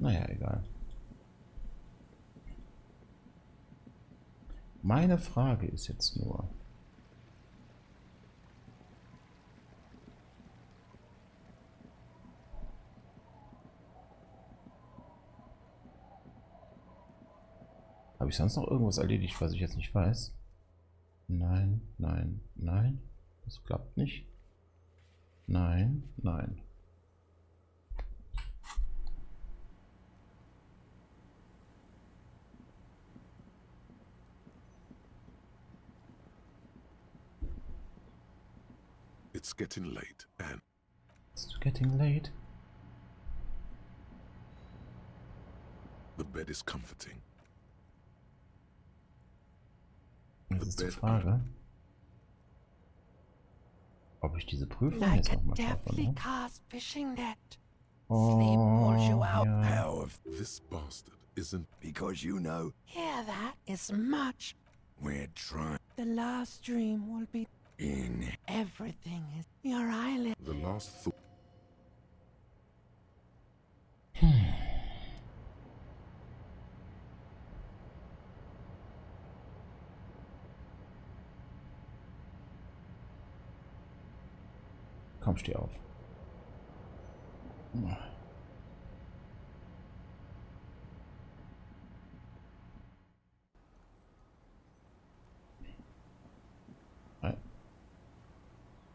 Naja, egal. Meine Frage ist jetzt nur... Habe ich sonst noch irgendwas erledigt, was ich jetzt nicht weiß? Nein, nein, nein. Das klappt nicht. Nein, nein. It's getting late, and It's getting late. the bed is comforting. Jetzt ist die Frage, ob ich diese Prüfung jetzt nochmal schaffe. Ne? Oh, ja. How if this bastard isn't Because you know, Yeah, that is much. we're trying The last dream will be in. everything is your eyelid. the last thought? Komm, steh auf.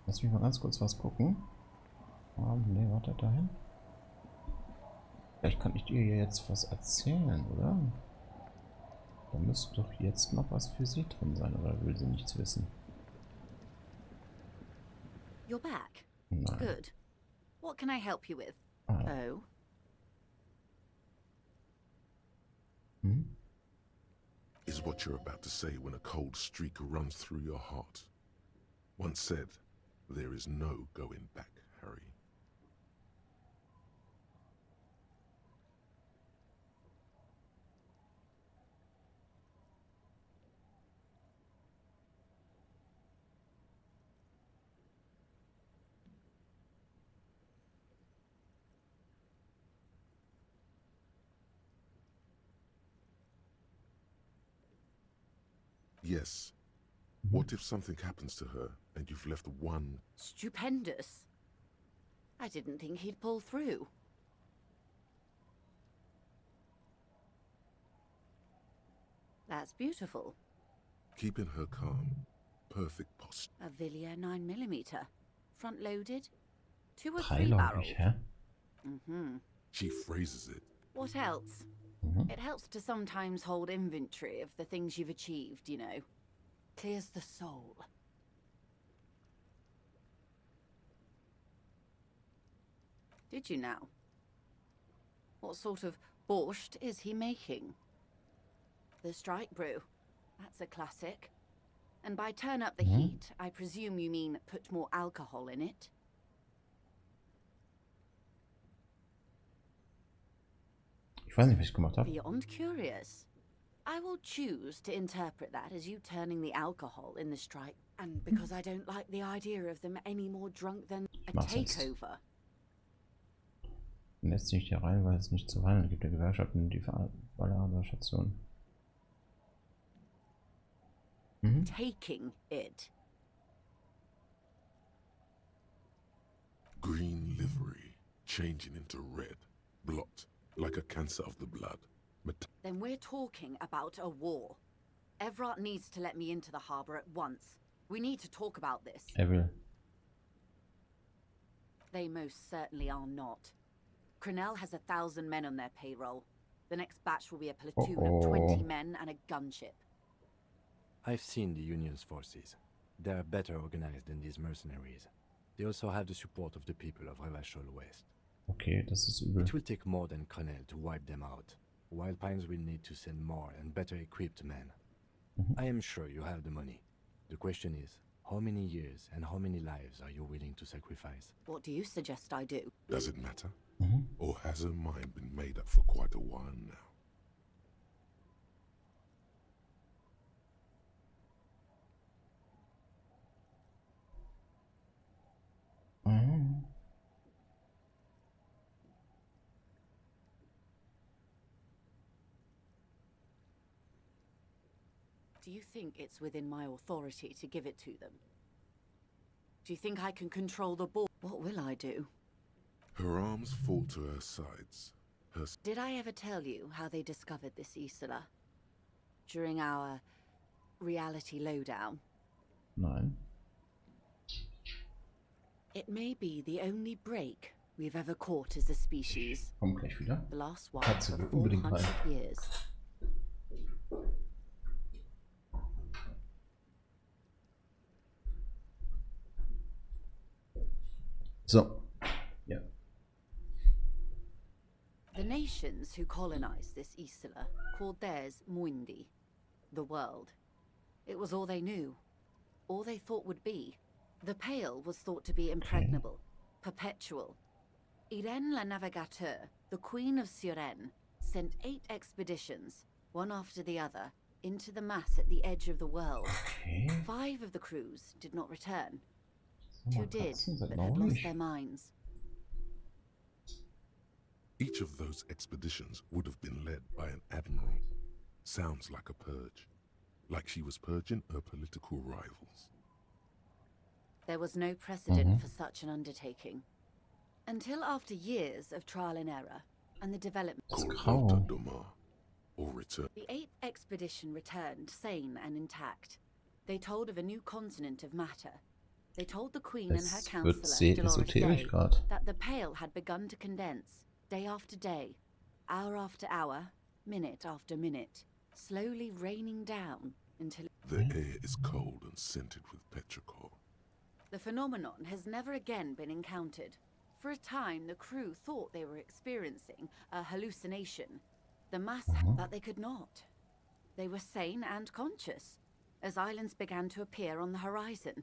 Lass mich mal ganz kurz was gucken. Ne, warte, dahin. Vielleicht kann ich dir jetzt was erzählen, oder? Da müsste doch jetzt noch was für sie drin sein, oder will sie nichts wissen? You're back. Nein. Good. What can I help you with? Ah. Oh, Hm? Is what you're about to say when a cold streak runs through your heart. Once said, there is no going back, Harry. Yes. What if something happens to her and you've left one? stupendous. I didn't think he'd pull through. That's beautiful. Keeping her calm. Perfect posture. A Villiers 9mm. Front loaded. 2 or 3 barrels. Dreilaufig, hä? Mm-hmm. She phrases it. What else? Mhm. It helps to sometimes hold inventory of the things you've achieved, you know. Clears the soul. Did you now? What sort of borscht is he making? The strike brew. That's a classic. And by turn up the heat, I presume you mean put more alcohol in it? Ich weiß nicht, was ich gemacht habe. Beyond curious. I will choose to interpret that as you turning the alcohol in the strike, and because I don't like the idea of them any more drunk than a Mach's jetzt. takeover. Lässt sich hier rein, weil es nicht zu verhandeln gibt. Der Gewerkschaften die Verladerstation. Mhm. Taking it. Green livery, changing into red, blot, like a cancer of the blood. Then we're talking about a war. Everett needs to let me into the harbour at once. We need to talk about this. Will. They most certainly are not. Crenell has 1,000 men on their payroll. The next batch will be a platoon of 20 men and a gunship. I've seen the Union's forces. They are better organized than these mercenaries. They also have the support of the people of Revachol West. Okay, das ist übel. It will take more than Crenell to wipe them out. Wild Pines will need to send more and better equipped men. I am sure you have the money. The question is, how many years and how many lives are you willing to sacrifice? What do you suggest I do? Does it matter? Mhm. Or has her mind been made up for quite a while now? Mhm. Do you think it's within my authority to give it to them? Do you think I can control the ball? What will I do? Her arms fall to her sides. Did I ever tell you how they discovered this Isola? During our reality lowdown? Nein. It may be the only break we've ever caught as a species. Komm gleich wieder. The last one Katze for will unbedingt 400 rein. years. So. Ja. The nations who colonized this Isola called theirs Muindi, the world. It was all they knew, all they thought would be. The Pale was thought to be impregnable, perpetual. Irene la Navigateur, the Queen of Suren, sent 8 expeditions, one after the other, into the mass at the edge of the world. Okay. 5 of the crews did not return. Sag mal, 2 did, Katzen sind but had lost neulich. their minds. Each of those expeditions would have been led by an admiral. Sounds like a purge. Like she was purging her political rivals. There was no precedent for such an undertaking. Until after years of trial and error, and the development. Called grau. Volta Doma, or return. The 8th expedition returned sane and intact. They told of a new continent of matter. They told the Queen and her Es wird counselor, sehr Dolores esoterisch Day, gerade. that the Pale had begun to condense, day after day, hour after hour, minute after minute, slowly raining down until... The air is cold and scented with petrichor. The phenomenon has never again been encountered. For a time, the crew thought they were experiencing a hallucination. The mass, but they could not. They were sane and conscious, as islands began to appear on the horizon.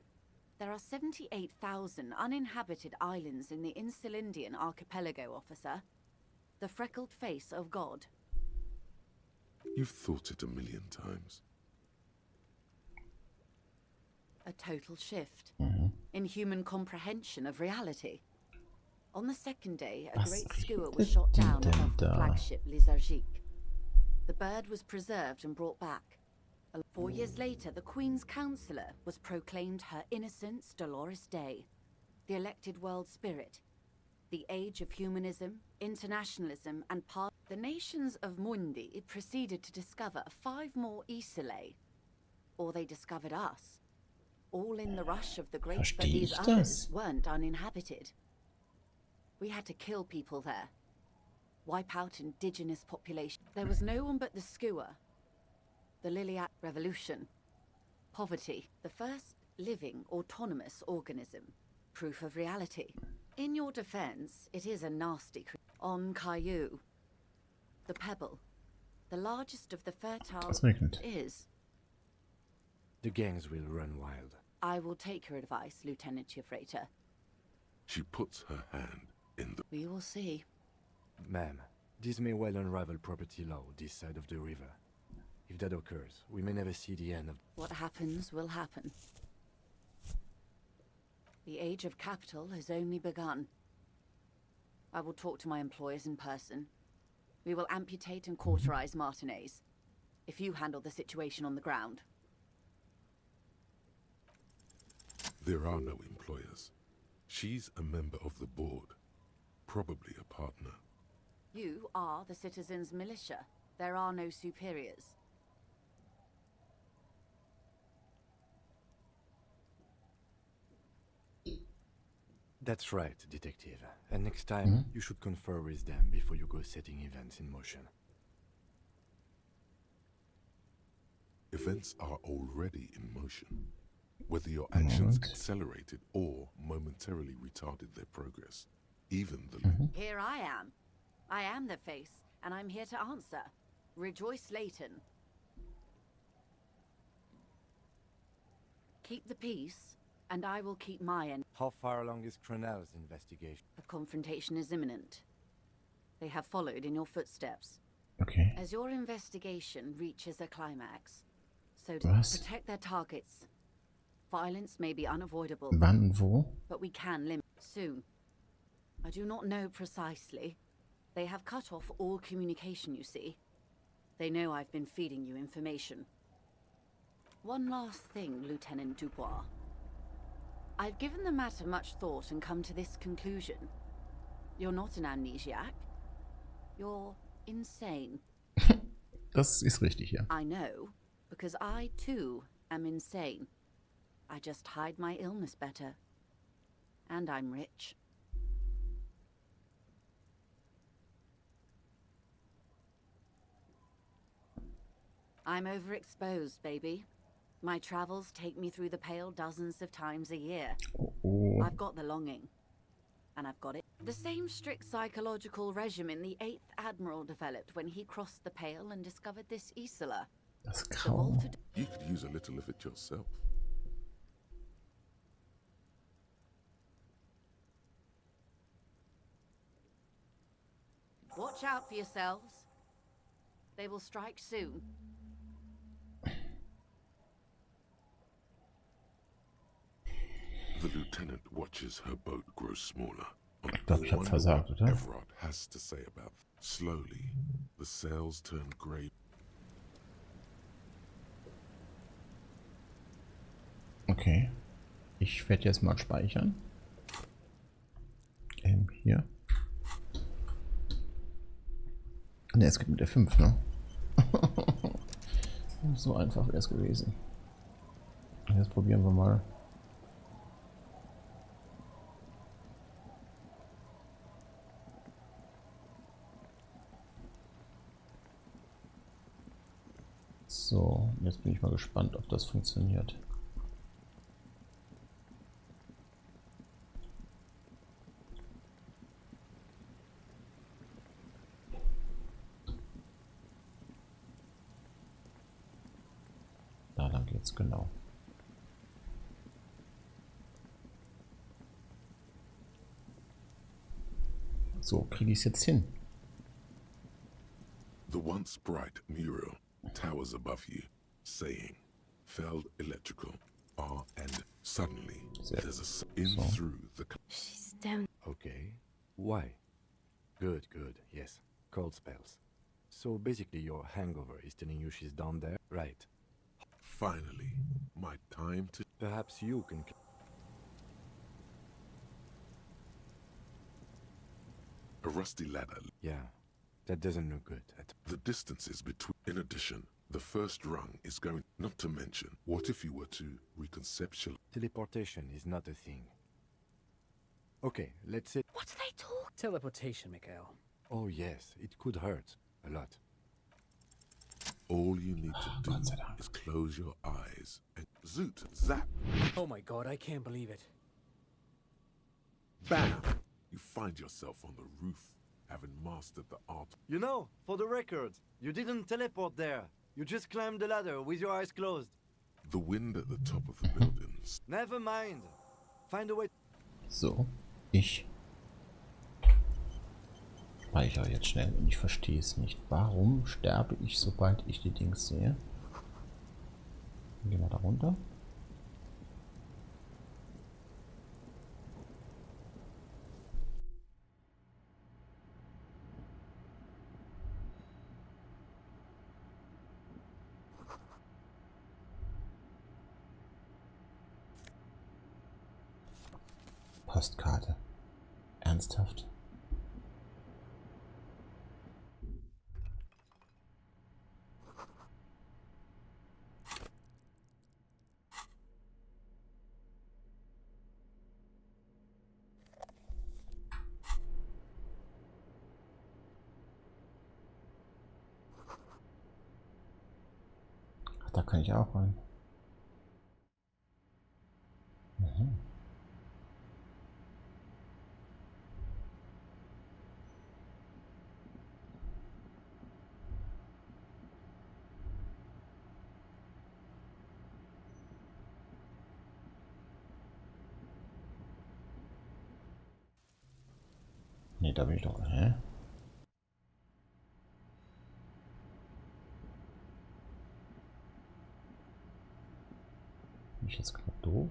There are 78,000 uninhabited islands in the Insulindian archipelago, officer. The freckled face of God. You've thought it a million times. A total shift in human comprehension of reality. On the second day, a Was great skua redet was shot die down denn above the da? flagship Lysergique. The bird was preserved and brought back. 4 years later, the Queen's Counselor was proclaimed Her Innocence Dolores Day, the elected world spirit, the age of humanism, internationalism, and the nations of Mundi proceeded to discover 5 more Isolae, or they discovered us. All in the rush of the great, but Verstehe these ich others das? weren't uninhabited. We had to kill people there, wipe out indigenous population. There was no one but the skua, the Liliac Revolution, poverty, the first living autonomous organism, proof of reality. In your defense, it is a nasty on Caillou, the pebble, the largest of the fertile Es regnet. is. The gangs will run wild. I will take your advice, Lieutenant Chiefrater. She puts her hand in the... We will see. Ma'am, this may well unravel property law this side of the river. If that occurs, we may never see the end of... What happens will happen. The age of capital has only begun. I will talk to my employers in person. We will amputate and cauterize Martinez, if you handle the situation on the ground. There are no employers. She's a member of the board. Probably a partner. You are the citizens' militia. There are no superiors. That's right, Detective. And next time, you should confer with them before you go setting events in motion. Events are already in motion. Whether your actions accelerated or momentarily retarded their progress. Even the... Here I am. I am the face, and I'm here to answer. Rejoice Layton. Keep the peace, and I will keep my end. How far along is Cronell's investigation? A confrontation is imminent. They have followed in your footsteps. Okay. As your investigation reaches a climax, so to Was? protect their targets. Violence may be unavoidable, Wann, wo? but we can limit soon. I do not know precisely. They have cut off all communication, you see. They know I've been feeding you information. One last thing, Lieutenant Dubois. I've given the matter much thought and come to this conclusion. You're not an amnesiac. You're insane. Das ist richtig, ja. I know, because I too am insane. I just hide my illness better. And I'm rich. I'm overexposed, baby. My travels take me through the Pale dozens of times a year. Oh. I've got the longing. And I've got it. The same strict psychological regimen the 8th Admiral developed when he crossed the Pale and discovered this Isola. Das The Grau. vaulted You could use a little of it yourself. Watch out for yourselves. They will strike soon. The lieutenant watches her boat grow smaller. Ich glaube, ich habe Wonder versagt, what oder? Everard has to say about it. Slowly, the sails turn grey. Okay. Ich werde jetzt mal speichern. Hier. Ne, es geht mit der 5, ne? So einfach wäre es gewesen. Jetzt probieren wir mal. So, jetzt bin ich mal gespannt, ob das funktioniert. Da lang geht's genau. So, kriege ich es jetzt hin? The once bright mural towers above you, saying, Feld Electrical R, and suddenly there's in through the. She's down. Okay. Why? Good, good. Yes. Cold spells. So basically your hangover is telling you she's down there? Right. Finally, my time to. Perhaps you can... A rusty ladder. Yeah. That doesn't look good. The distances between. In addition, the first rung is going. Not to mention, what if you were to reconceptualize? Teleportation is not a thing. Okay, let's say... What do they talk? Teleportation, Mikhail. Oh yes, it could hurt. A lot. All you need to do is close your eyes and zoot, zap, Oh my god, I can't believe it. bam! You find yourself on the roof, having mastered the art. You know, for the record, you didn't teleport there. You just climbed the ladder with your eyes closed. The wind at the top of the buildings. Never mind. Find a way. So, ich speichere jetzt schnell und ich verstehe es nicht. Warum sterbe ich, sobald ich die Dings sehe? Gehen wir da runter. Postkarte. Ernsthaft? Ach, da kann ich auch rein. Mhm. Nee, da bin ich doch. Hä? Bin ich jetzt gerade doof?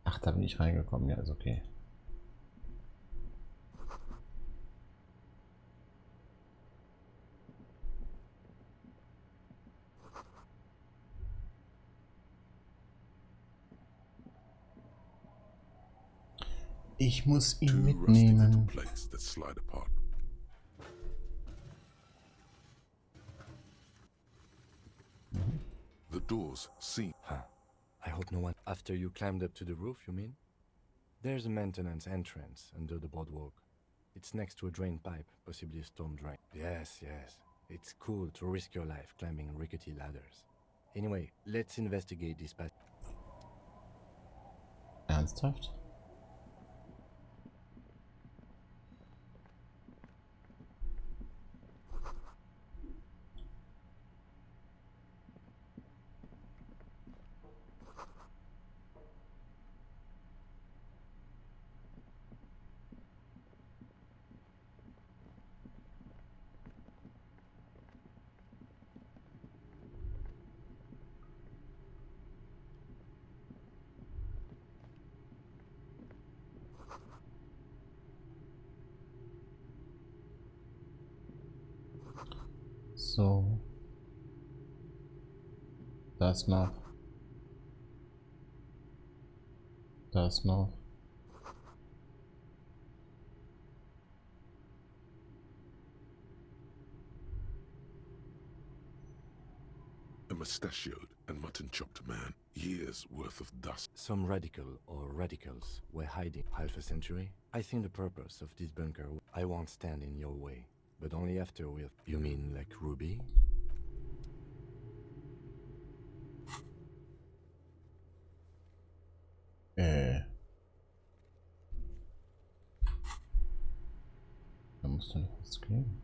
Ach, da bin ich reingekommen. Ja, ist okay. Ich muss ihn Two rusty little mitnehmen. plates that slide apart. The doors seem... Huh. I hope no one... After you climbed up to the roof, you mean? There's a maintenance entrance under the boardwalk. It's next to a drain pipe, possibly a storm drain. Yes, yes. It's cool to risk your life climbing rickety ladders. Anyway, let's investigate this path. Ernsthaft? So. Das noch. Das noch. A mustachioed and mutton-chopped man, years worth of dust. Some radical or radicals were hiding half a century. I think the purpose of this bunker... I won't stand in your way, but only after we've... You mean like Ruby? Da muss doch noch was gehen.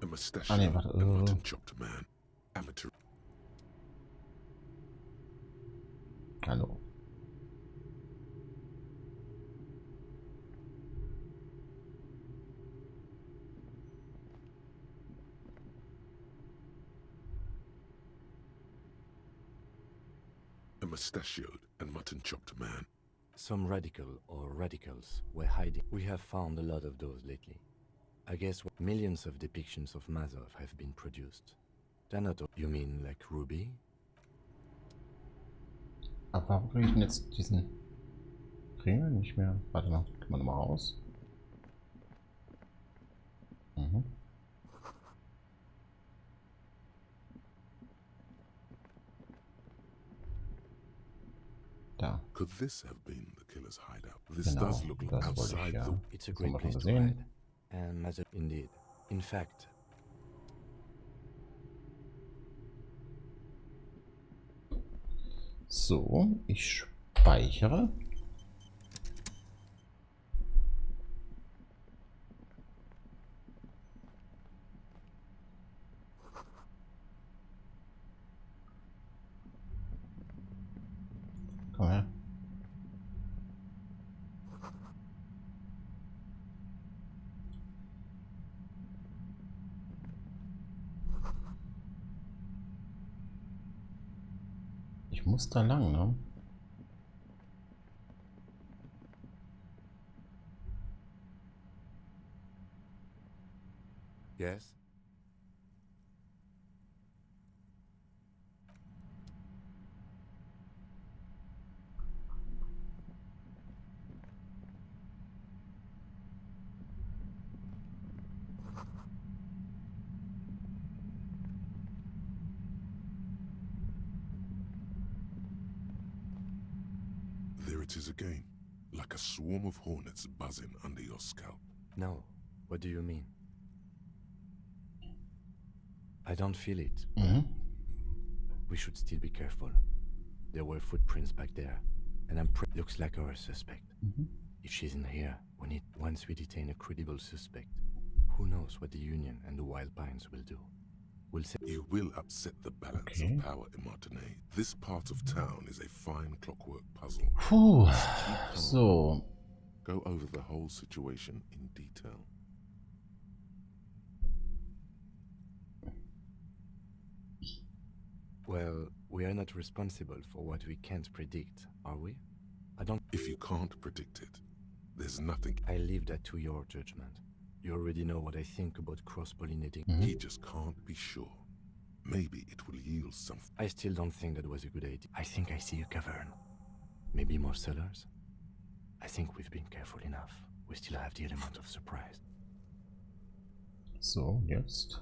A mustachioed warte, and mutton-chopped man, amateur. Hallo. A mustachioed and mutton-chopped man. Some radical or radicals were hiding. We have found a lot of those lately. I guess millions of depictions of Mazov have been produced. They're not... You mean like Ruby? Aber warum kriege ich denn jetzt diesen Ring nicht mehr? Warte mal, kann man nochmal raus? Mhm. Da. Could this have been the killer's hideout? This does look like das wollte outside ich ja. the... It's a Das haben great wir place schon to hide. gesehen. And Mazov... Indeed. In fact... So, ich speichere. Komm her. Ich muss da lang, ne? Yes? There it is again, like a swarm of hornets buzzing under your scalp. No. What do you mean? I don't feel it. Mhm. We should still be careful. There were footprints back there, and looks like our suspect. Mhm. If she's in here, once we detain a credible suspect, who knows what the Union and the Wild Pines will do? We'll say... You will upset the balance Okay. of power in Martinez. This part of town is a fine clockwork puzzle. Puh. So. Go over the whole situation in detail. Well, we are not responsible for what we can't predict, are we? I don't... If you can't predict it, there's nothing. I leave that to your judgment. You already know what I think about cross-pollinating. He just can't be sure. Maybe it will yield something. I still don't think that was a good idea. I think I see a cavern. Maybe more cellars? I think we've been careful enough. We still have the element of surprise. So, jetzt.